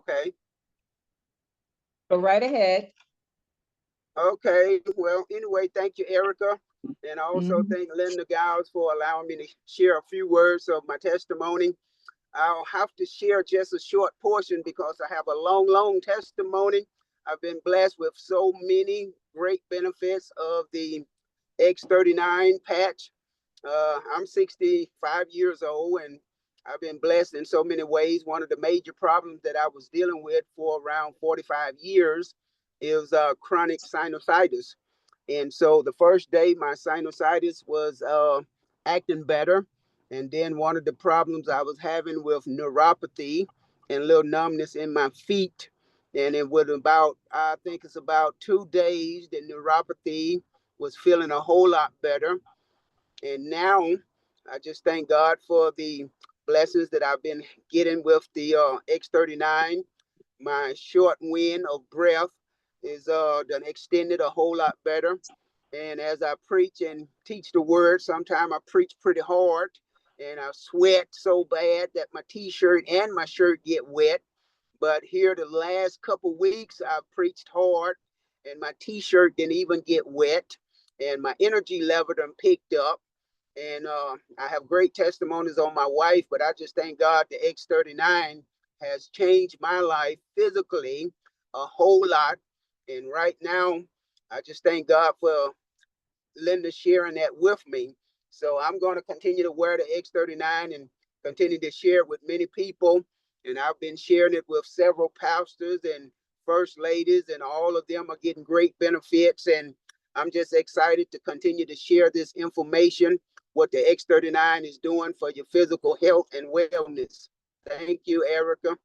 Okay. Go right ahead. Okay. Well, anyway, thank you, Erica. And I also Mhm. thank Linda Giles for allowing me to share a few words of my testimony. I'll have to share just a short portion because I have a long, long testimony. I've been blessed with so many great benefits of the X39 patch. I'm 65 years old and I've been blessed in so many ways. One of the major problems that I was dealing with for around 45 years is chronic sinusitis. And so the first day, my sinusitis was acting better. And then one of the problems I was having with neuropathy and a little numbness in my feet. And it was about, I think it's about 2 days, the neuropathy was feeling a whole lot better. And now I just thank God for the blessings that I've been getting with the X39. My short wind of breath is done extended a whole lot better. And as I preach and teach the word, sometimes I preach pretty hard and I sweat so bad that my t-shirt and my shirt get wet. But here the last couple weeks I've preached hard and my t-shirt didn't even get wet and my energy level done picked up. And I have great testimonies on my wife, but I just thank God the X39 has changed my life physically a whole lot. And right now, I just thank God for Linda sharing that with me. So I'm going to continue to wear the X39 and continue to share it with many people. And I've been sharing it with several pastors and first ladies, and all of them are getting great benefits. And I'm just excited to continue to share this information, what the X39 is doing for your physical health and wellness. Thank you, Erica.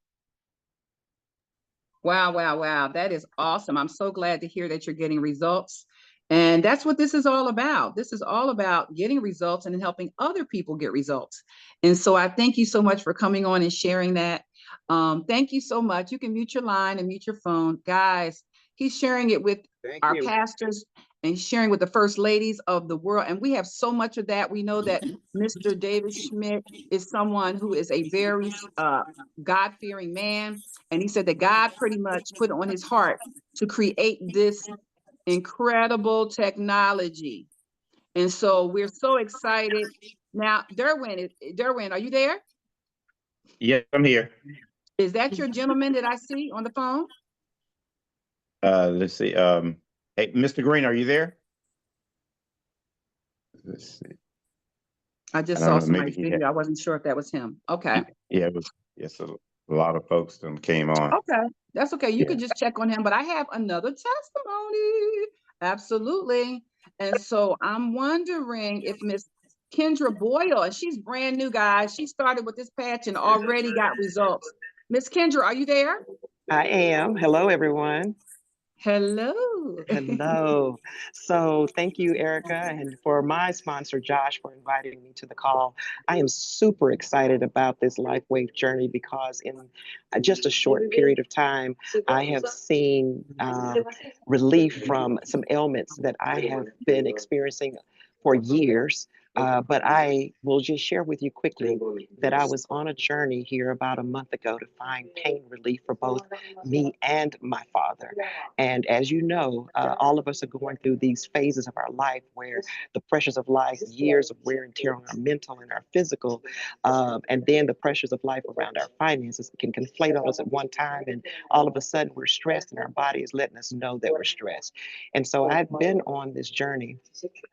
Wow, wow, wow. That is awesome. I'm so glad to hear that you're getting results. And that's what this is all about. This is all about getting results and helping other people get results. And so I thank you so much for coming on and sharing that. Thank you so much. You can mute your line and mute your phone. Guys, he's sharing it with Thank our you. pastors and sharing with the first ladies of the world. And we have so much of that. We know that Mr. David Schmidt is someone who is a very God-fearing man. And he said that God pretty much put on his heart to create this incredible technology. And so we're so excited. Now, Derwin, are you there? Yes, I'm here. Is that your gentleman that I see on the phone? Let's see. Hey, Mr. Green, are you there? Let's see. I I just don't saw know. Maybe somebody's he had. video. I wasn't sure if that was him. Okay. Yeah, it was. Yes, a lot of folks came on. Okay. That's okay. You Yeah. could just check on him, but I have another testimony. Absolutely. And so I'm wondering if Miss Kendra Boyle, and she's brand new, guys. She started with this patch and already got results. Miss Kendra, are you there? I am. Hello, everyone. Hello. Hello. So, thank you, Erica, and for my sponsor, Josh, for inviting me to the call. I am super excited about this LifeWave journey because, in just a short period of time, I have seen relief from some ailments that I have been experiencing for years. But I will just share with you quickly that I was on a journey here about a month ago to find pain relief for both me and my father. And as you know, all of us are going through these phases of our life where the pressures of life, years of wear and tear on our mental and our physical, and then the pressures of life around our finances can conflate on us at one time. And all of a sudden we're stressed and our body is letting us know that we're stressed. And so I've been on this journey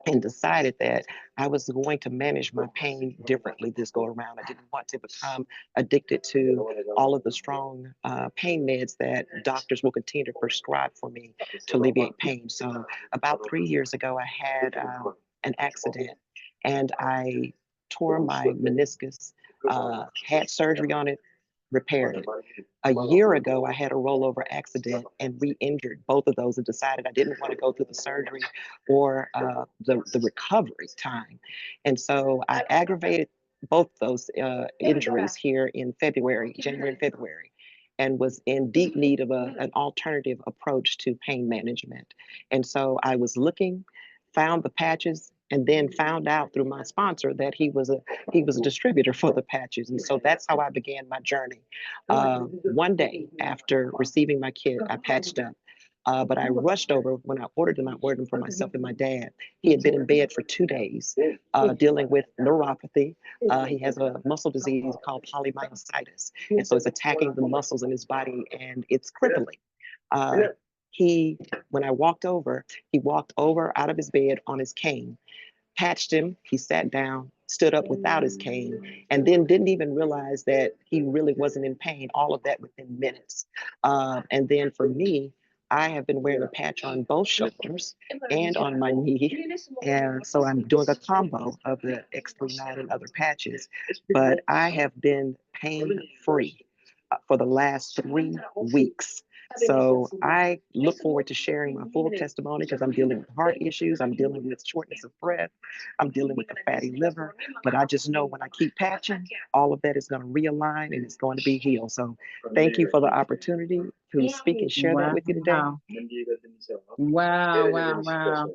and decided that I was going to manage my pain differently this go around. I didn't want to become addicted to all of the strong pain meds that doctors will continue to prescribe for me to alleviate pain. So about 3 years ago, I had an accident and I tore my meniscus, had surgery on it, repaired it. A year ago, I had a rollover accident and re-injured both of those and decided I didn't want to go through the surgery or the recovery time. And so I aggravated both those injuries here in February, January and February, and was in deep need of an alternative approach to pain management. And so I was looking, found the patches, and then found out through my sponsor that he was a distributor for the patches. And so that's how I began my journey. One day after receiving my kit, I patched up. But I rushed over when I ordered them. I ordered them for myself and my dad. He had been in bed for 2 days, dealing with neuropathy. He has a muscle disease called polymyositis, and so it's attacking the muscles in his body, and it's crippling. When I walked over, he walked over out of his bed on his cane, patched him. He sat down, stood up without his cane, and then didn't even realize that he really wasn't in pain. All of that within minutes. And then for me, I have been wearing a patch on both shoulders and on my knee. And so I'm doing a combo of the X39 and other patches. But I have been pain free for the last 3 weeks. So I look forward to sharing my full testimony because I'm dealing with heart issues. I'm dealing with shortness of breath. I'm dealing with a fatty liver. But I just know when I keep patching, all of that is going to realign and it's going to be healed. So thank you for the opportunity to speak and share that with you today. Wow, wow, wow.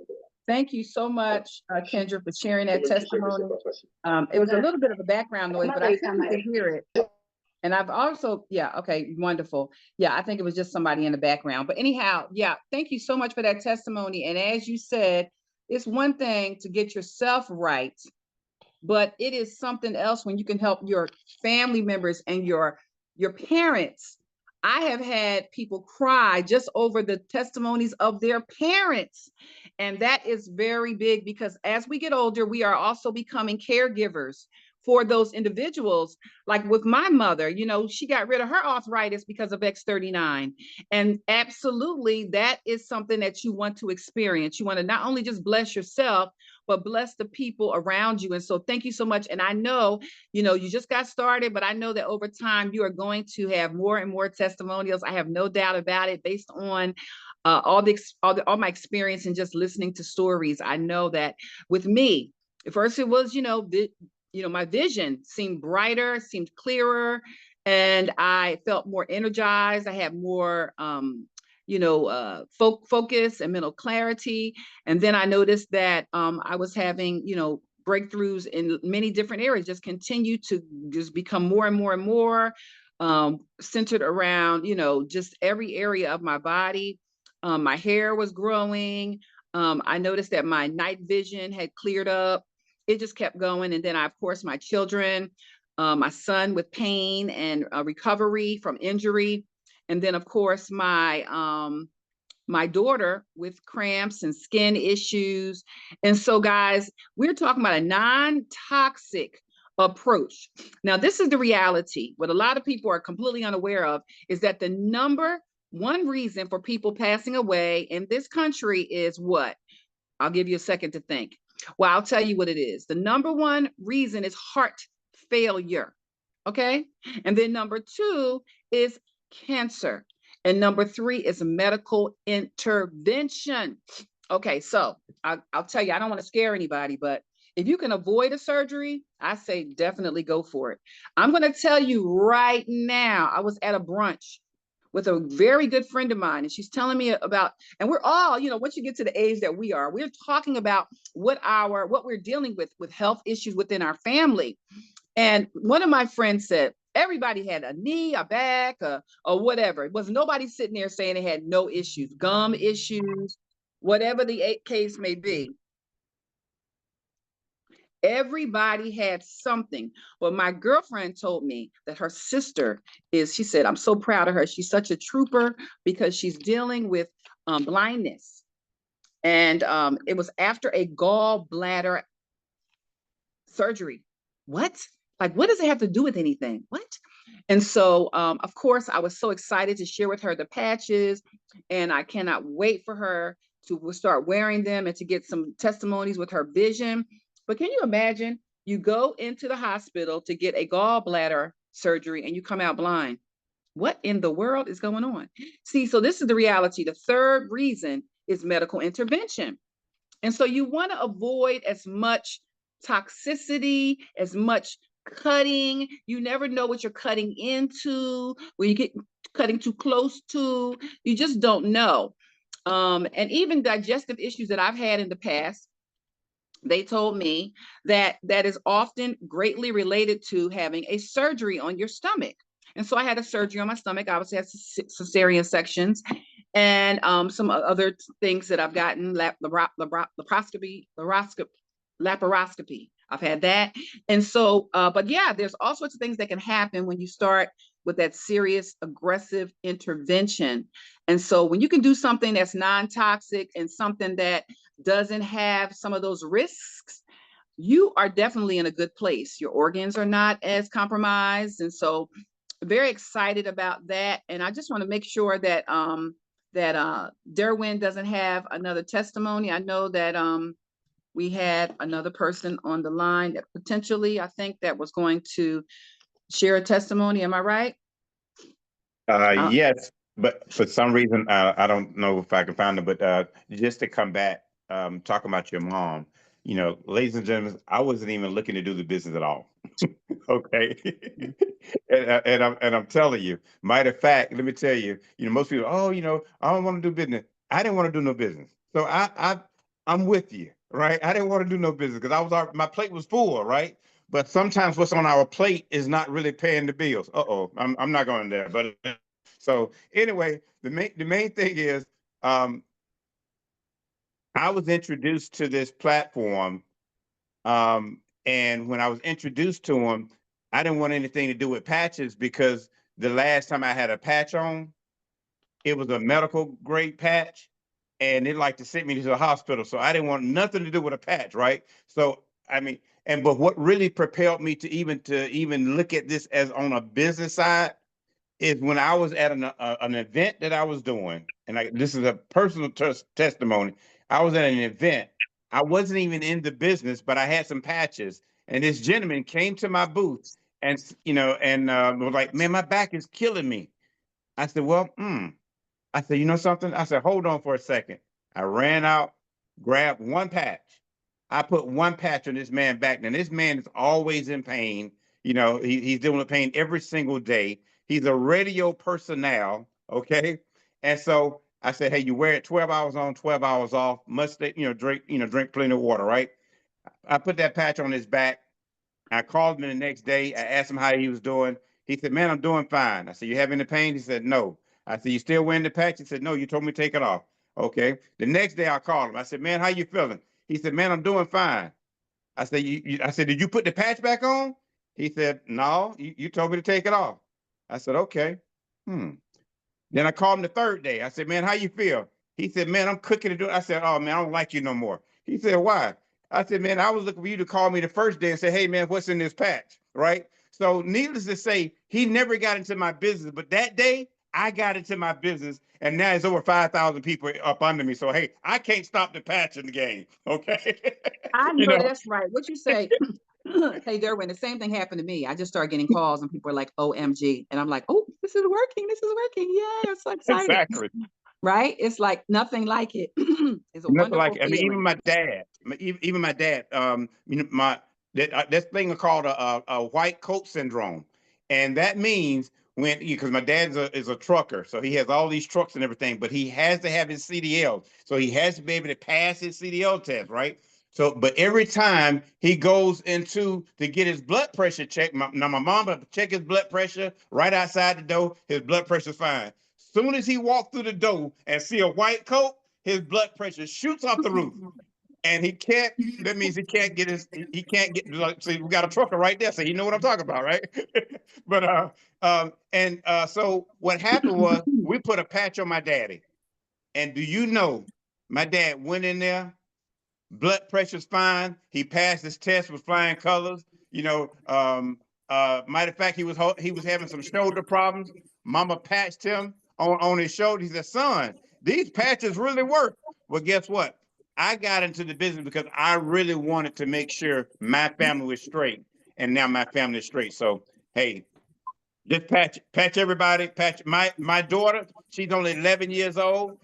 Thank you so much, Kendra, for sharing that testimony. It was a little bit of a background noise, but I think you can hear it. And I've also, yeah, okay, wonderful. Yeah, I think it was just somebody in the background. But anyhow, yeah, thank you so much for that testimony. And as you said, it's one thing to get yourself right, but it is something else when you can help your family members and your parents. I have had people cry just over the testimonies of their parents. And that is very big because as we get older, we are also becoming caregivers for those individuals. Like with my mother, you know, she got rid of her arthritis because of X39. And absolutely, that is something that you want to experience. You want to not only just bless yourself, but bless the people around you. And so thank you so much. And I know, you know, you just got started, but I know that over time you are going to have more and more testimonials. I have no doubt about it based on all my experience and just listening to stories. I know that with me, at first it was, my vision seemed brighter, seemed clearer, and I felt more energized. I had more, focus and mental clarity. And then I noticed that I was having, breakthroughs in many different areas, just continue to just become more and more and more centered around, just every area of my body. My hair was growing. I noticed that my night vision had cleared up. It just kept going. And then of course, my children, my son with pain and recovery from injury. And then of course, my daughter with cramps and skin issues. And so guys, we're talking about a non-toxic approach. Now, this is the reality. What a lot of people are completely unaware of is that the number one reason for people passing away in this country is what? I'll give you a second to think. Well, I'll tell you what it is. The number one reason is heart failure. Okay. And then number two is cancer. And number three is medical intervention. Okay. So I'll tell you, I don't want to scare anybody, but if you can avoid a surgery, I say definitely go for it. I'm going to tell you right now, I was at a brunch with a very good friend of mine, and she's telling me about, and we're all, once you get to the age that we are, we're talking about what we're dealing with health issues within our family. And one of my friends said, everybody had a knee, a back, or whatever. It was nobody sitting there saying they had no issues, gum issues, whatever the case may be. Everybody had something. Well, my girlfriend told me that her sister she said, I'm so proud of her. She's such a trooper because she's dealing with blindness. And it was after a gallbladder surgery. What? Like, what does it have to do with anything? What? And so, of course, I was so excited to share with her the patches, and I cannot wait for her to start wearing them and to get some testimonies with her vision. But can you imagine? You go into the hospital to get a gallbladder surgery and you come out blind. What in the world is going on? See, so this is the reality. The third reason is medical intervention. And so you want to avoid as much toxicity, as much cutting. You never know what you're cutting into, when you get cutting too close to, you just don't know. And even digestive issues that I've had in the past, they told me that that is often greatly related to having a surgery on your stomach. And so I had a surgery on my stomach. I obviously had cesarean sections and some other things that I've gotten, laparoscopy. I've had that. And so, but yeah, there's all sorts of things that can happen when you start with that serious aggressive intervention. And so when you can do something that's non-toxic and something that doesn't have some of those risks, you are definitely in a good place. Your organs are not as compromised. And so very excited about that. And I just want to make sure that Derwin doesn't have another testimony. I know that we had another person on the line that potentially, I think, that was going to share a testimony. Am I right? Yes, but for some reason, I don't know if I can find it, but just to come back, talking about your mom, ladies and gentlemen, I wasn't even looking to do the business at all. Okay. And I'm telling you, matter of fact, let me tell you, most people, oh, I don't want to do business. I didn't want to do no business. So I'm with you, right? I didn't want to do no business because my plate was full, right? But sometimes what's on our plate is not really paying the bills. I'm not going there. But so anyway, the main thing is, I was introduced to this platform, and when I was introduced to him, I didn't want anything to do with patches because the last time I had a patch on, it was a medical grade patch, and they like to send me to the hospital. So I didn't want nothing to do with a patch, right? So I mean, but what really propelled me to even look at this as on a business side is when I was at an event that I was doing, and this is a personal testimony. I was at an event. I wasn't even in the business, but I had some patches, and this gentleman came to my booth, and was like, "Man, my back is killing me." I said, "Well, I said, you know something?" I said, "Hold on for a second." I ran out, grabbed one patch. I put one patch on this man's back. Now, this man is always in pain. He's dealing with pain every single day. He's a radio personnel, okay? And so I said, "Hey, you wear it 12 hours on, 12 hours off. Must stay, drink plenty of water, right?" I put that patch on his back. I called him the next day. I asked him how he was doing. He said, "Man, I'm doing fine." I said, "You have any pain?" He said, "No." I said, "You still wearing the patch?" He said, "No, you told me to take it off." Okay. The next day I called him. I said, "Man, how you feeling?" He said, "Man, I'm doing fine." I said, I said, "Did you put the patch back on?" He said, "No, you told me to take it off." I said, "Okay." Hmm. Then I called him the third day. I said, "Man, how you feel?" He said, "Man, I'm cooking to do it." I said, "Oh, man, I don't like you no more." He said, "Why?" I said, "Man, I was looking for you to call me the first day and say, 'Hey, man, what's in this patch?'" Right? So needless to say, he never got into my business, but that day I got into my business, and now it's over 5,000 people up under me. So, hey, I can't stop the patch in the game. Okay. I you know know, that's right. What you say? Hey, Derwin, the same thing happened to me. I just started getting calls and people are like, "OMG." And I'm like, "Oh, this is working. This is working. Yeah, I'm so excited." exactly. Right? It's like nothing like it. It's a Nothing like wonderful it. I mean, even feeling. my dad, even my dad, that thing called a white coat syndrome, and that means because my dad is a trucker, so he has all these trucks and everything, but he has to have his CDL, so he has to be able to pass his CDL test, right? So, but every time he goes into to get his blood pressure checked, now my mom will check his blood pressure right outside the door. His blood pressure's fine. Soon as he walked through the door and see a white coat, his blood pressure shoots off the roof, and he can't. That means he can't get he can't get. Like, see, we got a trucker right there, so you know what I'm talking about, right? but so what happened was we put a patch on my daddy, and do you know, my dad went in there, blood pressure's fine. He passed his test with flying colors. Matter of fact, he was having some shoulder problems. Mama patched him on his shoulder. He said, "Son, these patches really work." Well, guess what? I got into the business because I really wanted to make sure my family was straight, and now my family is straight. So, hey, just patch everybody. Patch my daughter. She's only 11 years old.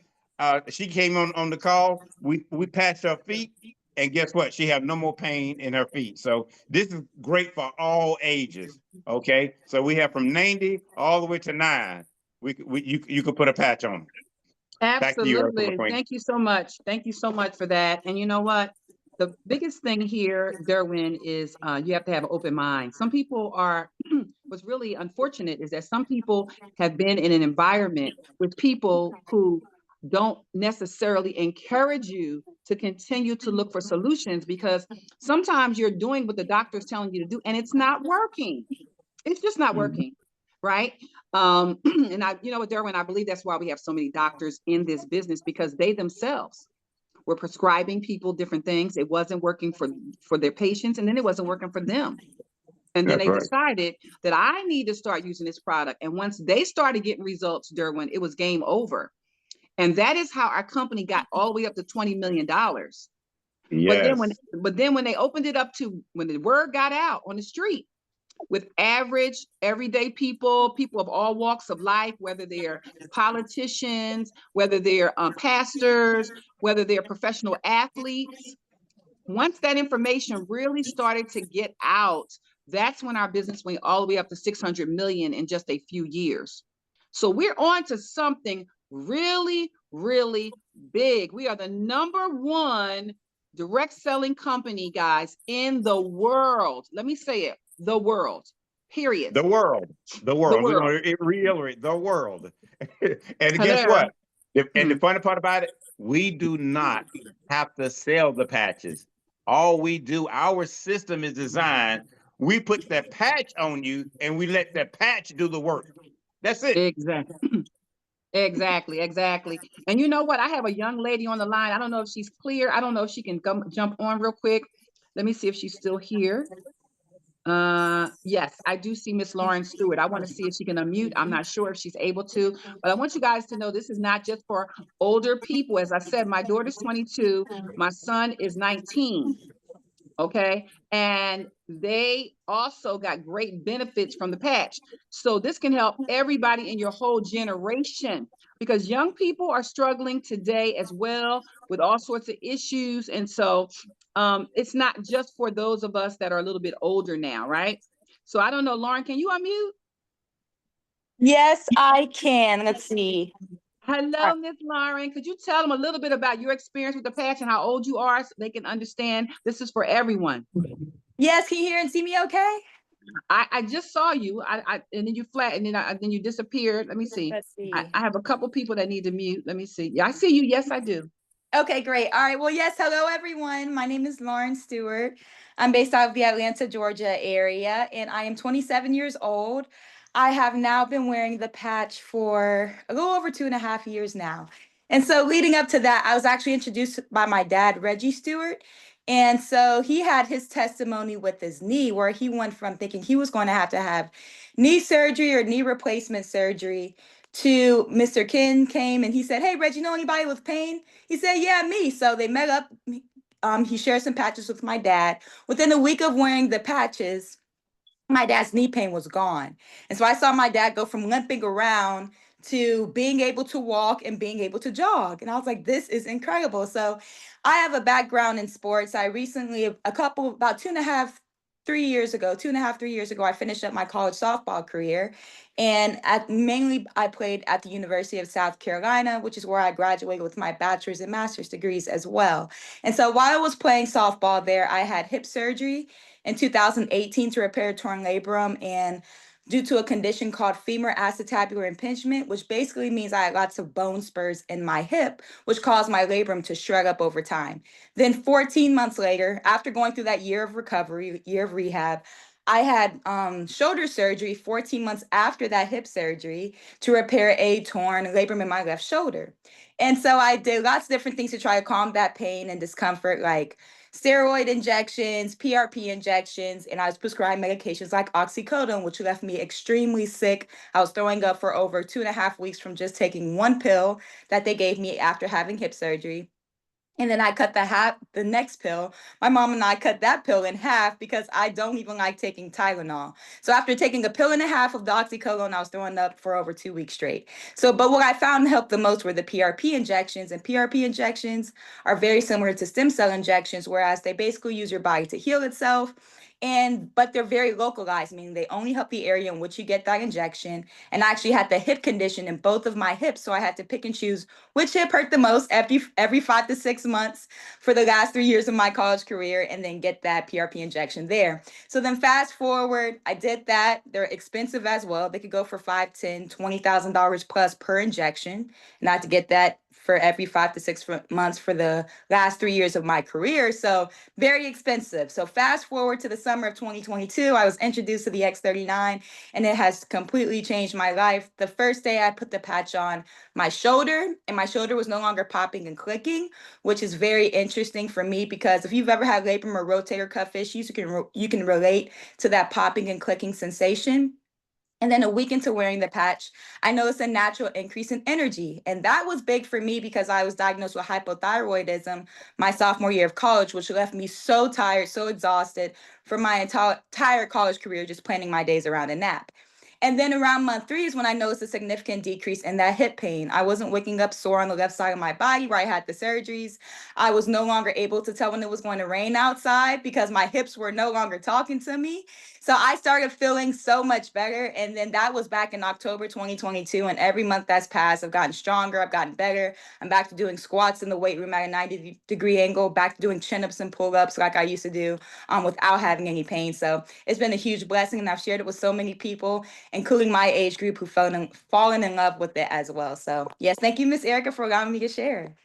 She came on the call. We patched her feet, and guess what? She have no more pain in her feet. So this is great for all ages. Okay, so we have from 90 all the way to 9. You could put a patch on. Back to you, Erica Absolutely. McQueen. Thank you so much. Thank you so much for that. And you know what? the biggest thing here, Derwin, is you have to have an open mind. Some people are, what's really unfortunate is that some people have been in an environment with people who don't necessarily encourage you to continue to look for solutions, because sometimes you're doing what the doctor is telling you to do and it's not working. It's just not working. Right. And you know what, Derwin, I believe that's why we have so many doctors in this business, because they themselves were prescribing people different things. It wasn't working for their patients, and then it wasn't working for them. And then That's they right. decided that I need to start using this product. And once they started getting results, Derwin, it was game over. And that is how our company got all the way up to $20 million. Yes. But then when they opened it up to, when the word got out on the street, with average, everyday people of all walks of life, whether they're politicians, whether they're pastors, whether they're professional athletes. Once that information really started to get out, that's when our business went all the way up to 600 million in just a few years. So we're on to something really, really big. We are the #1 direct selling company, guys, in the world. Let me say it, the world, period. The world. The We're world. going to reiterate the world. And guess Hello. what? And the funny part about it, we do not have to sell the patches. All we do, our system is designed. We put the patch on you and we let the patch do the work. That's it. Exactly. Exactly. And you know what? I have a young lady on the line. I don't know if she's clear. I don't know if she can jump on real quick. Let me see if she's still here. Yes, I do see Miss Lauren Stewart. I want to see if she can unmute. I'm not sure if she's able to, but I want you guys to know this is not just for older people. As I said, my daughter's 22, my son is 19. Okay. And they also got great benefits from the patch. So this can help everybody in your whole generation, because young people are struggling today as well with all sorts of issues. And so it's not just for those of us that are a little bit older now, right? So I don't know, Lauren, can you unmute? Yes, I can. Let's see. Hello, Miss Lauren. Could you tell them a little bit about your experience with the patch and how old you are so they can understand this is for everyone? Yes, can you hear and see me okay? I just saw you. And then you and then you disappeared. Let me see. Let's see. I have a couple people that need to mute. Let me see. Yeah, I see you. Yes, I do. Okay, great. All right. Well, yes. Hello, everyone. My name is Lauren Stewart. I'm based out of the Atlanta, Georgia area, and I am 27 years old. I have now been wearing the patch for a little over 2.5 years now. And so leading up to that, I was actually introduced by my dad, Reggie Stewart. And so he had his testimony with his knee, where he went from thinking he was going to have knee surgery or knee replacement surgery to Mr. Ken came and he said, "Hey, Reggie, you know anybody with pain?" He said, "Yeah, me." So they met up. He shared some patches with my dad. Within a week of wearing the patches, my dad's knee pain was gone. And so I saw my dad go from limping around to being able to walk and being able to jog. And I was like, this is incredible. So I have a background in sports. I recently, about 2.5, 3 years ago, I finished up my college softball career. And mainly I played at the University of South Carolina, which is where I graduated with my bachelor's and master's degrees as well. And so while I was playing softball there, I had hip surgery in 2018 to repair torn labrum, and due to a condition called femur acetabular impingement, which basically means I had lots of bone spurs in my hip, which caused my labrum to shrug up over time. Then 14 months later, after going through that year of recovery, year of rehab, I had shoulder surgery 14 months after that hip surgery to repair a torn labrum in my left shoulder. And so I did lots of different things to try to combat pain and discomfort, like steroid injections, PRP injections, and I was prescribed medications like oxycodone, which left me extremely sick. I was throwing up for over 2.5 weeks from just taking one pill that they gave me after having hip surgery. And then I cut the next pill. My mom and I cut that pill in half because I don't even like taking Tylenol. So after taking a pill and a half of the oxycodone, I was throwing up for over 2 weeks straight. But what I found helped the most were the PRP injections. And PRP injections are very similar to stem cell injections, whereas they basically use your body to heal itself. but they're very localized, meaning they only help the area in which you get that injection. And I actually had the hip condition in both of my hips, so I had to pick and choose which hip hurt the most every 5 to 6 months for the last 3 years of my college career, and then get that PRP injection there. So then fast forward, I did that. They're expensive as well. They could go for $5, $10, $20,000 plus per injection. And I had to get that for every 5 to 6 months for the last 3 years of my career. So very expensive. So fast forward to the summer of 2022, I was introduced to the X39, and it has completely changed my life. The first day I put the patch on my shoulder, and my shoulder was no longer popping and clicking, which is very interesting for me, because if you've ever had labrum or rotator cuff issues, you can relate to that popping and clicking sensation. And then a week into wearing the patch, I noticed a natural increase in energy. And that was big for me because I was diagnosed with hypothyroidism my sophomore year of college, which left me so tired, so exhausted for my entire college career, just planning my days around a nap. And then around month 3 is when I noticed a significant decrease in that hip pain. I wasn't waking up sore on the left side of my body where I had the surgeries. I was no longer able to tell when it was going to rain outside because my hips were no longer talking to me. So I started feeling so much better. And then that was back in October 2022. And every month that's passed, I've gotten stronger, I've gotten better. I'm back to doing squats in the weight room at a 90-degree angle, back to doing chin-ups and pull-ups like I used to do without having any pain. So it's been a huge blessing, and I've shared it with so many people, including my age group, who've fallen in love with it as well. So yes, thank you, Miss Erica, for allowing me to share.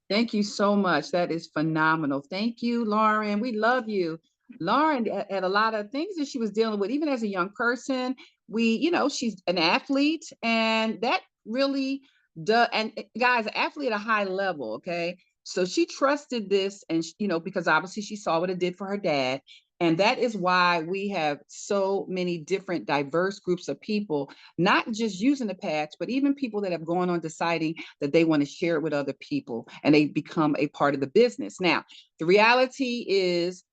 Thank you so much. That is phenomenal. Thank you, Lauren. We love you. Lauren had a lot of things that she was dealing with, even as a young person. She's an athlete, and that really does. And guys, an athlete at a high level, okay? So she trusted this, and because obviously she saw what it did for her dad. And that is why we have so many different diverse groups of people, not just using the patch, but even people that have gone on deciding that they want to share it with other people, and they become a part of the business. Now, the reality is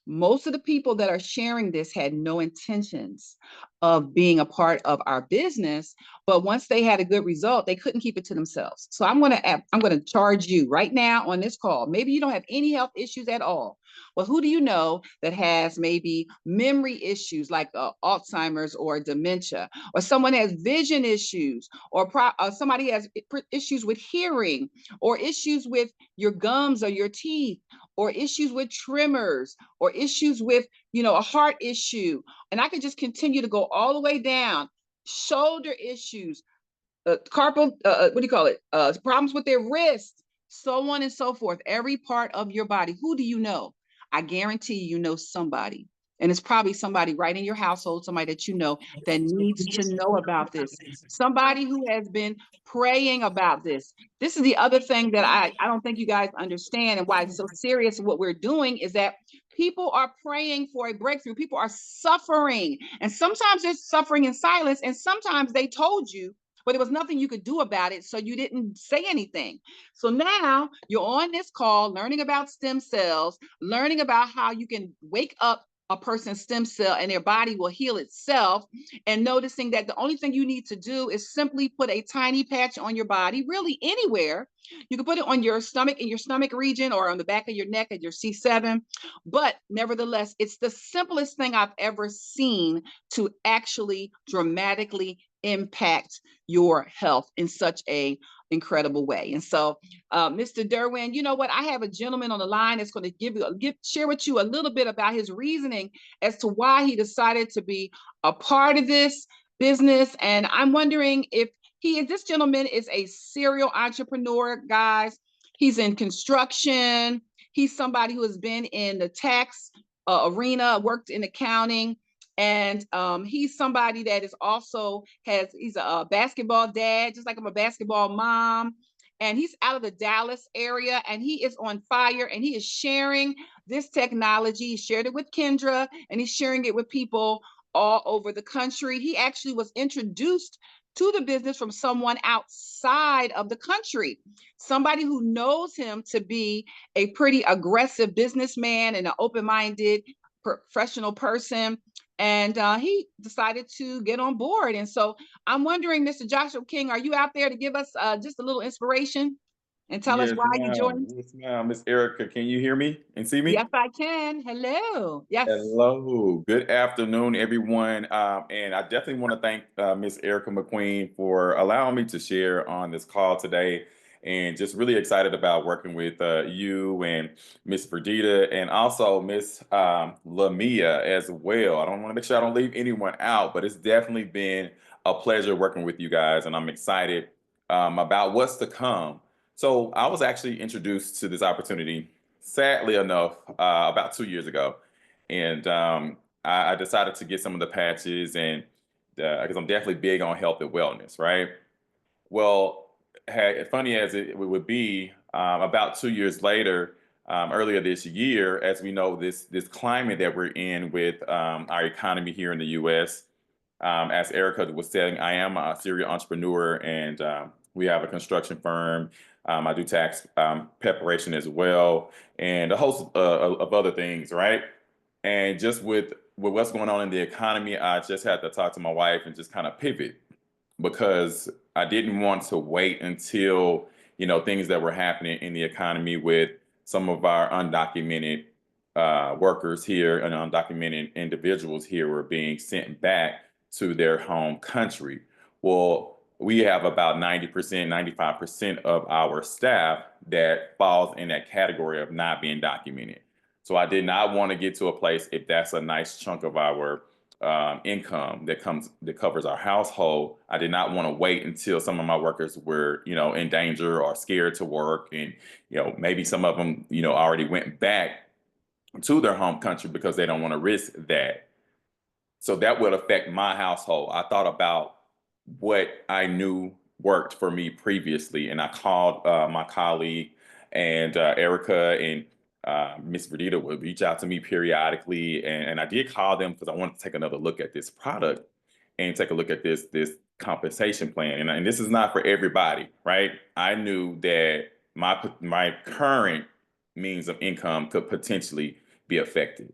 most of the people that are sharing this had no intentions of being a part of our business, but once they had a good result, they couldn't keep it to themselves. So I'm going to charge you right now on this call. Maybe you don't have any health issues at all. Well, who do you know that has maybe memory issues like Alzheimer's or dementia, or someone has vision issues, or somebody has issues with hearing, or issues with your gums or your teeth, or issues with tremors, or issues with, a heart issue. And I could just continue to go all the way down. Shoulder issues, carpal, problems with their wrist, so on and so forth. Every part of your body. Who do you know? I guarantee you know somebody. And it's probably somebody right in your household, somebody that you know that needs to know about this. Somebody who has been praying about this. This is the other thing that I don't think you guys understand, and why it's so serious. What we're doing is that people are praying for a breakthrough. People are suffering. And sometimes they're suffering in silence. And sometimes they told you, but there was nothing you could do about it, so you didn't say anything. So now you're on this call, learning about stem cells, learning about how you can wake up a person's stem cell and their body will heal itself, and noticing that the only thing you need to do is simply put a tiny patch on your body, really anywhere. You can put it on your stomach, in your stomach region, or on the back of your neck at your C7. But nevertheless, it's the simplest thing I've ever seen to actually dramatically impact your health in such a incredible way. And so, Mr. Derwin, you know what? I have a gentleman on the line that's going to share with you a little bit about his reasoning as to why he decided to be a part of this business. And I'm wondering if this gentleman is a serial entrepreneur, guys. He's in construction. He's somebody who has been in the tax arena, worked in accounting. And he's somebody that is also he's a basketball dad, just like I'm a basketball mom. And he's out of the Dallas area, and he is on fire, and he is sharing this technology. He shared it with Kendra, and he's sharing it with people all over the country. He actually was introduced to the business from someone outside of the country, somebody who knows him to be a pretty aggressive businessman and an open-minded professional person. And he decided to get on board. And so I'm wondering, Mr. Joshua King, are you out there to give us just a little inspiration? and tell us Yes, why you ma'am. joined. Yes, ma'am. Miss Erica, can you hear me and see me? Yes, I can. Hello. Yes. Hello. Good afternoon, everyone. And I definitely want to thank Miss Erica McQueen for allowing me to share on this call today. And just really excited about working with you and Miss Verdita and also Miss Lamia as well. I don't want to make sure I don't leave anyone out, but it's definitely been a pleasure working with you guys. And I'm excited about what's to come. So I was actually introduced to this opportunity, sadly enough, about 2 years ago. And I decided to get some of the patches and because I'm definitely big on health and wellness, right? Well, funny as it would be, about 2 years later, earlier this year, as we know, this climate that we're in with our economy here in the U.S. As Erica was saying, I am a serial entrepreneur, and we have a construction firm. I do tax preparation as well, and a host of other things, right? And just with what's going on in the economy, I just had to talk to my wife and just kind of pivot because I didn't want to wait until, things that were happening in the economy with some of our undocumented workers here and undocumented individuals here were being sent back to their home country. Well, we have about 90%, 95% of our staff that falls in that category of not being documented. So I did not want to get to a place if that's a nice chunk of our income that covers our household. I did not want to wait until some of my workers were, in danger or scared to work, and maybe some of them, already went back to their home country because they don't want to risk that. So that would affect my household. I thought about what I knew worked for me previously, and I called my colleague and Erica and Miss Verdita would reach out to me periodically, and I did call them because I wanted to take another look at this product and take a look at this compensation plan. And this is not for everybody, right? I knew that my current means of income could potentially be affected.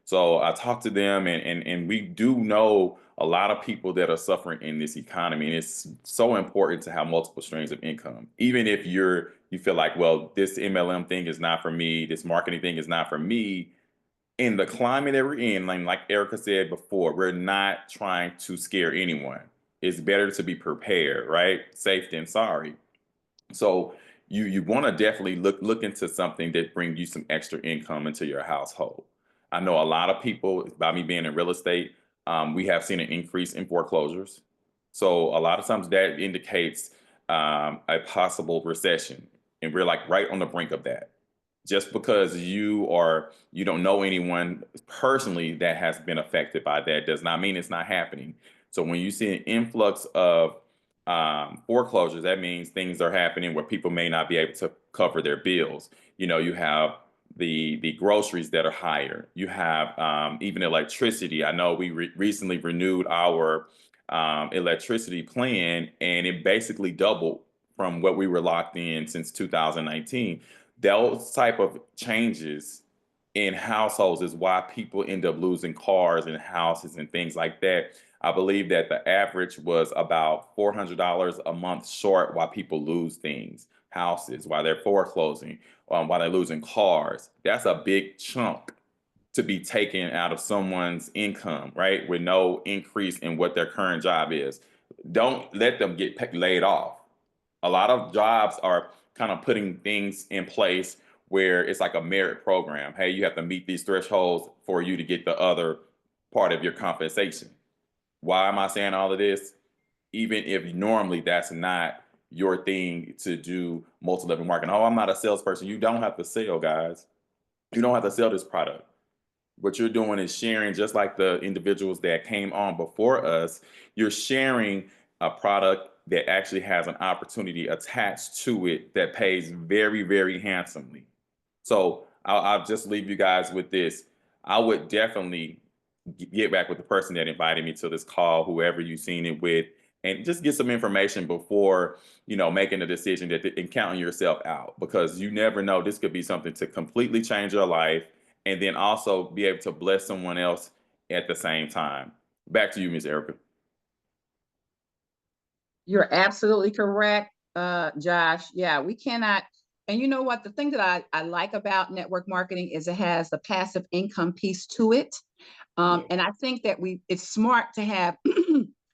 So I talked to them, and we do know a lot of people that are suffering in this economy, and it's so important to have multiple streams of income. Even if you feel like, well, this MLM thing is not for me, this marketing thing is not for me. In the climate that we're in, like Erica said before, we're not trying to scare anyone. It's better to be prepared, right? Safe than sorry. So you want to definitely look into something that brings you some extra income into your household. I know a lot of people, by me being in real estate, we have seen an increase in foreclosures. So a lot of times that indicates a possible recession, and we're like right on the brink of that. Just because you don't know anyone personally that has been affected by that does not mean it's not happening. So when you see an influx of foreclosures, that means things are happening where people may not be able to cover their bills. You have the groceries that are higher. You have even electricity. I know we recently renewed our electricity plan, and it basically doubled from what we were locked in since 2019. Those type of changes in households is why people end up losing cars and houses and things like that. I believe that the average was about $400 a month short while people lose things, houses, while they're foreclosing, while they're losing cars. That's a big chunk to be taken out of someone's income, right? With no increase in what their current job is. Don't let them get laid off. A lot of jobs are kind of putting things in place where it's like a merit program. Hey, you have to meet these thresholds for you to get the other part of your compensation. Why am I saying all of this? Even if normally that's not your thing to do multi-level marketing. Oh, I'm not a salesperson. You don't have to sell, guys. You don't have to sell this product. What you're doing is sharing, just like the individuals that came on before us, you're sharing a product that actually has an opportunity attached to it that pays very, very handsomely. So I'll just leave you guys with this. I would definitely get back with the person that invited me to this call, whoever you've seen it with, and just get some information before making a decision and counting yourself out, because you never know. This could be something to completely change your life, and then also be able to bless someone else at the same time. Back to you, Ms. Erica. You're absolutely correct. Josh. Yeah, we cannot. And you know what? The thing that I like about network marketing is it has the passive income piece to it. And I think that it's smart to have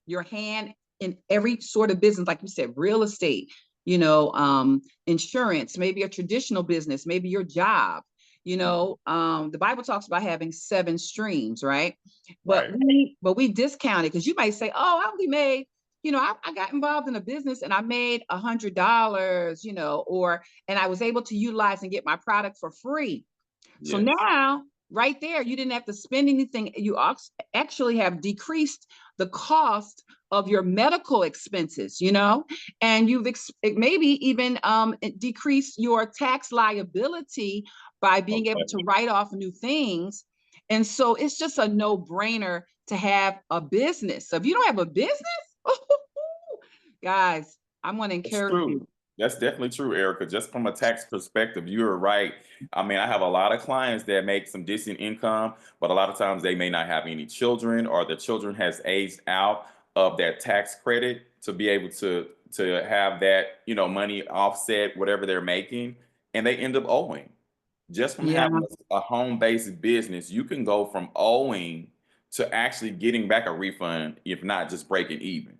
your hand in every sort of business, like you said, real estate, insurance, maybe a traditional business, maybe your job. The Bible talks about having 7 streams, right? But Right. we discount it because you might say, oh, I only made, I got involved in a business and I made $100, and I was able to utilize and get my product for free. So Yes. now, right there, you didn't have to spend anything. You actually have decreased the cost of your medical expenses, and you've maybe even decreased your tax liability by being able to write off new things. And so it's just a no-brainer to have a business. So if you don't have a business, guys, I'm going to encourage you. That's definitely true, Erica. Just from a tax perspective, you're right. I mean, I have a lot of clients that make some decent income, but a lot of times they may not have any children, or the children has aged out of that tax credit to be able to have that, money offset whatever they're making, and they end up owing. Just from Yeah. having a home-based business, you can go from owing to actually getting back a refund, if not just breaking even.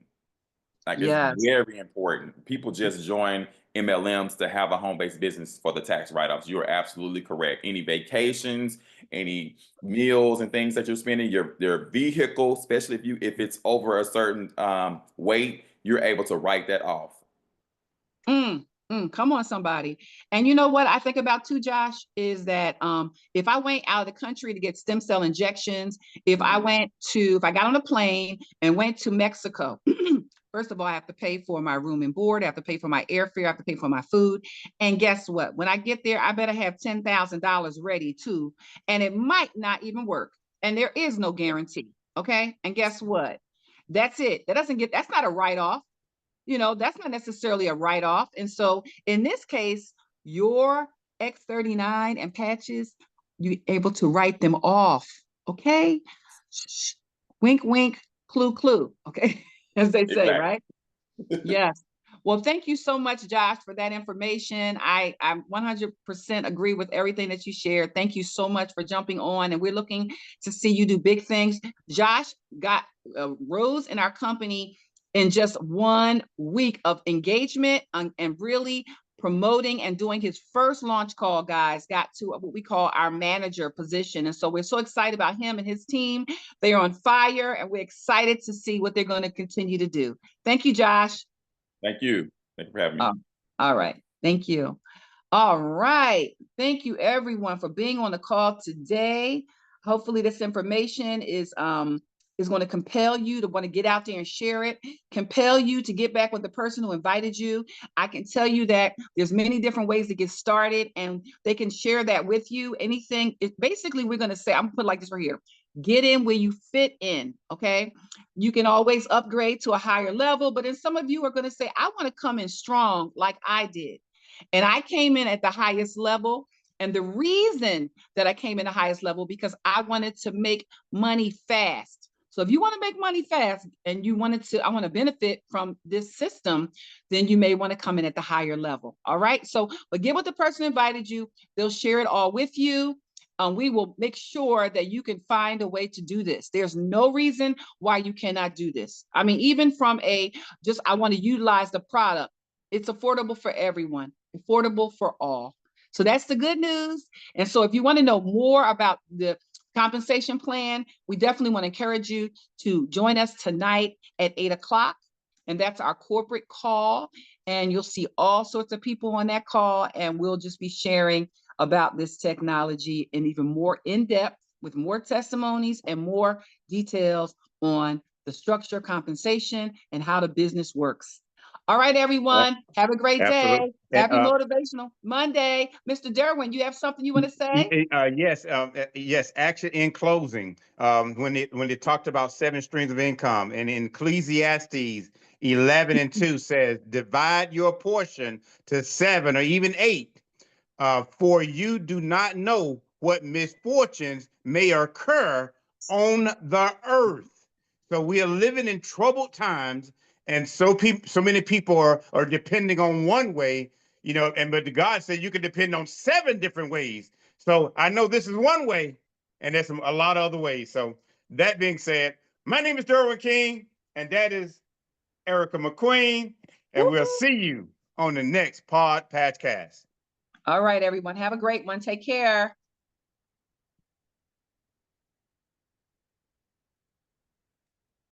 Like, it's Yes. very important. People just join MLMs to have a home-based business for the tax write-offs. You are absolutely correct. Any vacations, any meals and things that you're spending, your vehicle, especially if it's over a certain weight, you're able to write that off. Come on, somebody. And you know what I think about too, Josh, is that if I went out of the country to get stem cell injections, if I got on a plane and went to Mexico, first of all, I have to pay for my room and board. I have to pay for my airfare. I have to pay for my food. And guess what? When I get there, I better have $10,000 ready too. And it might not even work. And there is no guarantee. Okay. And guess what? That's it. That's not a write-off. That's not necessarily a write-off. And so in this case, your X39 and patches, you're able to write them off. Okay. Wink, wink, clue, clue. Okay. As they say, Exactly. right? Yes. Well, thank you so much, Josh, for that information. I 100% agree with everything that you shared. Thank you so much for jumping on, and we're looking to see you do big things. Josh got rose in our company in just 1 week of engagement and really promoting and doing his first launch call, guys, got to what we call our manager position. And so we're so excited about him and his team. They are on fire, and we're excited to see what they're going to continue to do. Thank you, Josh. Thank you. Thank you for having me. All right. Thank you. All right. Thank you, everyone, for being on the call today. Hopefully this information is going to compel you to want to get out there and share it, compel you to get back with the person who invited you. I can tell you that there's many different ways to get started, and they can share that with you. Basically, we're going to say, I'm going to put it like this right here. Get in where you fit in, okay? You can always upgrade to a higher level, but then some of you are going to say, I want to come in strong like I did. And I came in at the highest level. And the reason that I came in the highest level, because I wanted to make money fast. So if you want to make money fast and I want to benefit from this system, then you may want to come in at the higher level. All right. So, but get what the person invited you. They'll share it all with you. We will make sure that you can find a way to do this. There's no reason why you cannot do this. I mean, even from I want to utilize the product. It's affordable for everyone, affordable for all. So that's the good news. And so if you want to know more about the compensation plan, we definitely want to encourage you to join us tonight at 8 o'clock. And that's our corporate call. And you'll see all sorts of people on that call. And we'll just be sharing about this technology and even more in depth with more testimonies and more details on the structure of compensation and how the business works. All right, everyone. Have a great day. Happy Motivational Monday. Mr. Derwin, you have something you want to say? Yes. Yes. Actually, in closing, when they talked about 7 streams of income, and in Ecclesiastes 11:2 says, divide your portion to 7 or even 8. For you do not know what misfortunes may occur on the earth. So we are living in troubled times, And so many people are depending on one way, but God said you can depend on 7 different ways. So I know this is one way, and there's a lot of other ways. So that being said, my name is Derwin King, and that is Erica McQueen, and we'll see you on the next Patchcast. All right, everyone. Have a great one. Take care.